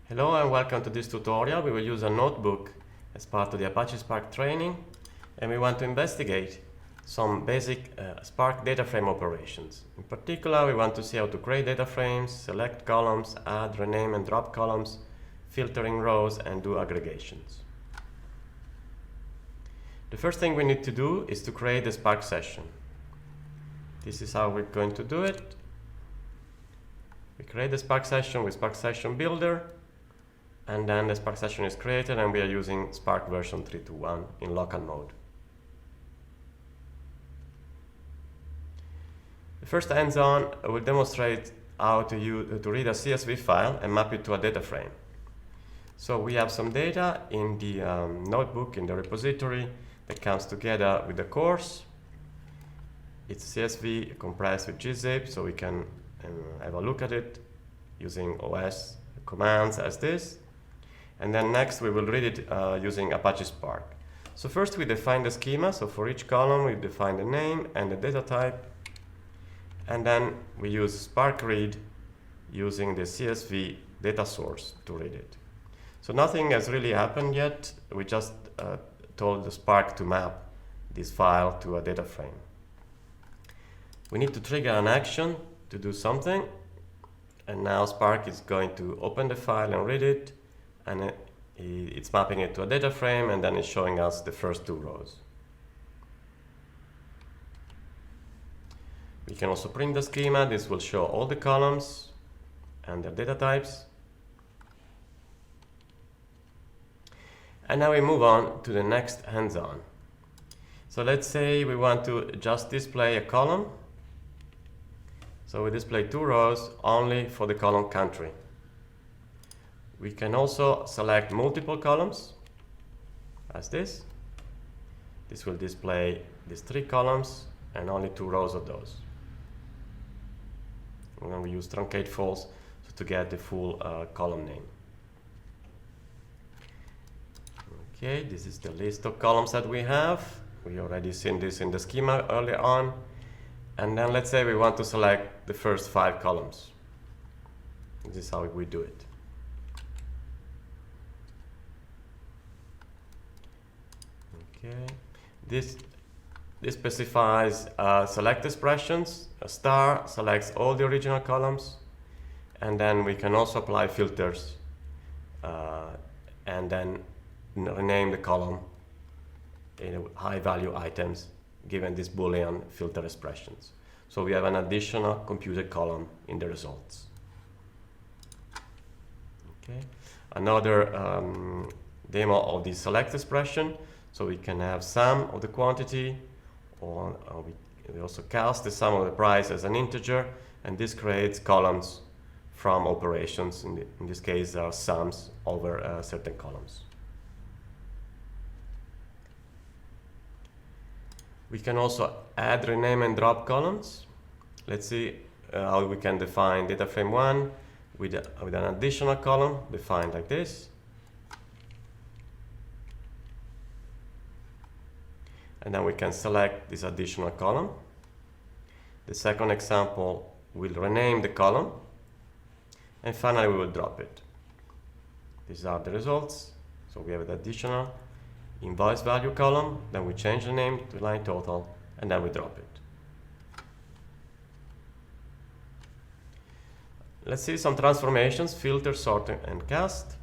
Hello and welcome to this tutorial. We will use a notebook as part of the Apache Spark training, and we want to investigate some basic Spark data frame operations. In particular, we want to see how to create data frames, select columns, add, rename and drop columns, filtering rows, and do aggregations. The first thing we need to do is to create a Spark session. This is how we're going to do it. We create the Spark session with Spark Session Builder, and then the Spark session is created, and we are using Spark version 3.2.1 in local mode. The first hands-on will demonstrate how to read a CSV file and map it to a data frame. So we have some data in the notebook, in the repository, that comes together with the course. It's CSV compressed with gzip, so we can have a look at it using OS commands as this. And then next we will read it using Apache Spark. So first we define the schema. So for each column we define the name and the data type. And then we use Spark read using the CSV data source to read it. So nothing has really happened yet. We just told the Spark to map this file to a data frame. We need to trigger an action to do something. And now Spark is going to open the file and read it. And it's mapping it to a data frame, and then it's showing us the first two rows. We can also print the schema. This will show all the columns and their data types. And now we move on to the next hands-on. So let's say we want to just display a column. So we display two rows only for the column country. We can also select multiple columns, as this. This will display these three columns and only two rows of those. And then we use truncate false to get the full column name. Okay, this is the list of columns that we have. We already seen this in the schema earlier on. And then let's say we want to select the first 5 columns. This is how we do it. Okay. This specifies select expressions. A star selects all the original columns, and then we can also apply filters and then rename the column in high value items given these Boolean filter expressions. So we have an additional computed column in the results. Okay. Another demo of the select expression. So we can have sum of the quantity, or we also cast the sum of the price as an integer, and this creates columns from operations. In this case, are sums over certain columns. We can also add, rename, and drop columns. Let's see how we can define data frame 1 with an additional column defined like this. And then we can select this additional column. The second example will rename the column. And finally, we will drop it. These are the results. So we have the additional invoice value column. Then we change the name to line total, and then we drop it. Let's see some transformations: filter, sort, and cast.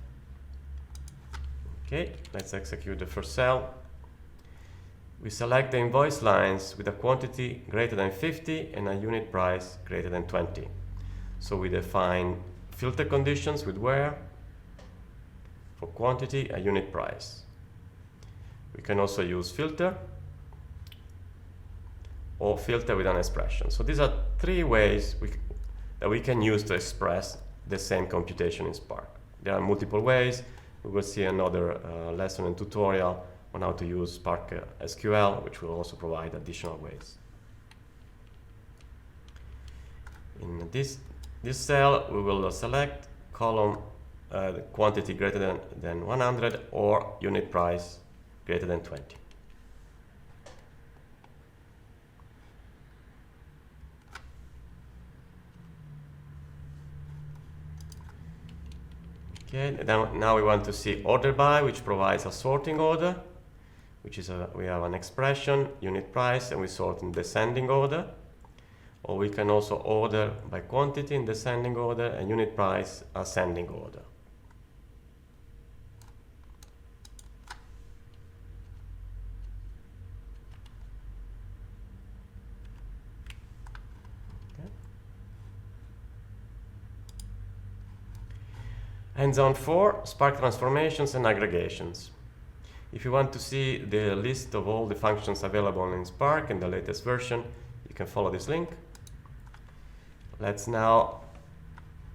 Okay, let's execute the first cell. We select the invoice lines with a quantity greater than 50 and a unit price greater than 20. So we define filter conditions with where, for quantity, a unit price. We can also use filter or filter with an expression. So these are 3 ways that we can use to express the same computation in Spark. There are multiple ways. We will see another lesson and tutorial on how to use Spark SQL, which will also provide additional ways. In this cell, we will select column quantity greater than 100 or unit price greater than 20. Okay, now we want to see order by, which provides a sorting order, which is we have an expression, unit price, and we sort in descending order. Or we can also order by quantity in descending order and unit price ascending order. And zone 4, Spark transformations and aggregations. If you want to see the list of all the functions available in Spark in the latest version, you can follow this link. Let's now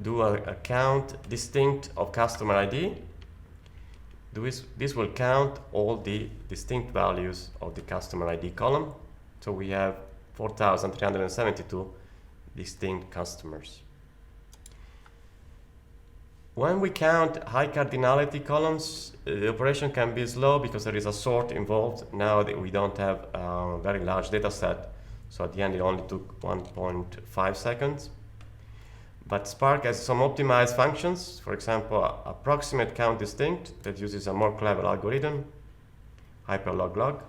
do a count distinct of customer ID. This will count all the distinct values of the customer ID column. So we have 4,372 distinct customers. When we count high cardinality columns, the operation can be slow because there is a sort involved. Now that we don't have a very large data set, so at the end it only took 1.5 seconds. But Spark has some optimized functions, for example, approximate count distinct that uses a more clever algorithm, hyperlog-log,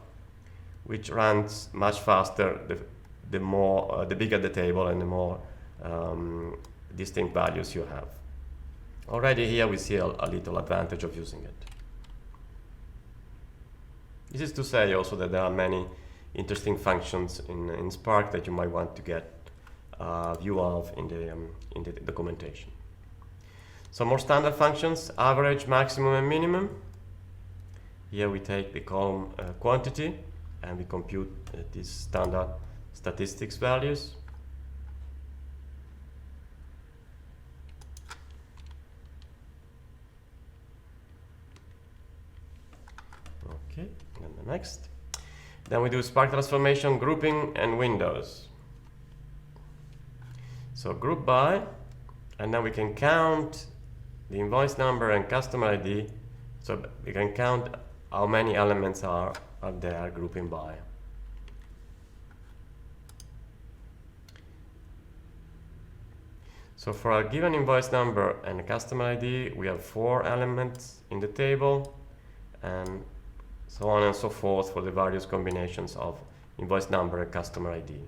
which runs much faster the bigger the table and the more distinct values you have. Already here we see a little advantage of using it. This is to say also that there are many interesting functions in Spark that you might want to get a view of in the documentation. Some more standard functions: average, maximum, and minimum. Here we take the column quantity and we compute these standard statistics values. Okay, and the next. Then we do Spark transformation, grouping, and windows. So group by, and then we can count the invoice number and customer ID. So we can count how many elements are there grouping by. So for a given invoice number and a customer ID, we have 4 elements in the table, and so on and so forth for the various combinations of invoice number and customer ID.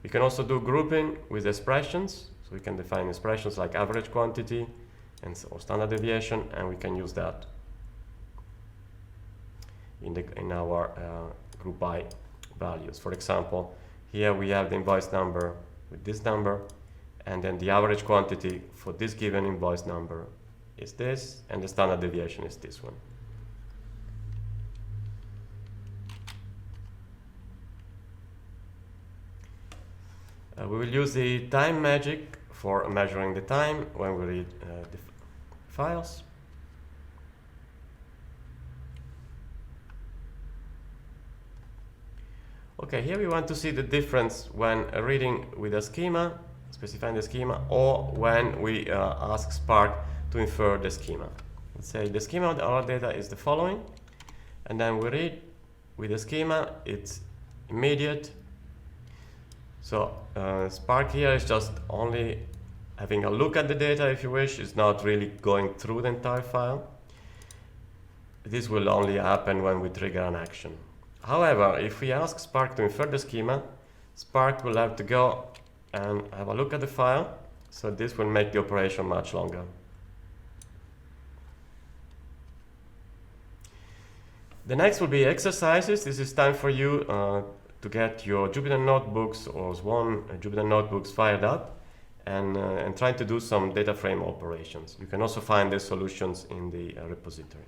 We can also do grouping with expressions, so we can define expressions like average quantity or standard deviation, and we can use that in our group by values. For example, here we have the invoice number with this number, and then the average quantity for this given invoice number is this, and the standard deviation is this one. We will use the time magic for measuring the time when we read the files. Okay, here we want to see the difference when reading with a schema, specifying the schema, or when we ask Spark to infer the schema. Let's say the schema of our data is the following, and then we read with the schema, it's immediate. So Spark here is just only having a look at the data, if you wish. It's not really going through the entire file. This will only happen when we trigger an action. However, if we ask Spark to infer the schema, Spark will have to go and have a look at the file. So this will make the operation much longer. The next will be exercises. This is time for you to get your Jupyter notebooks or Swan Jupyter notebooks fired up and try to do some data frame operations. You can also find the solutions in the repository.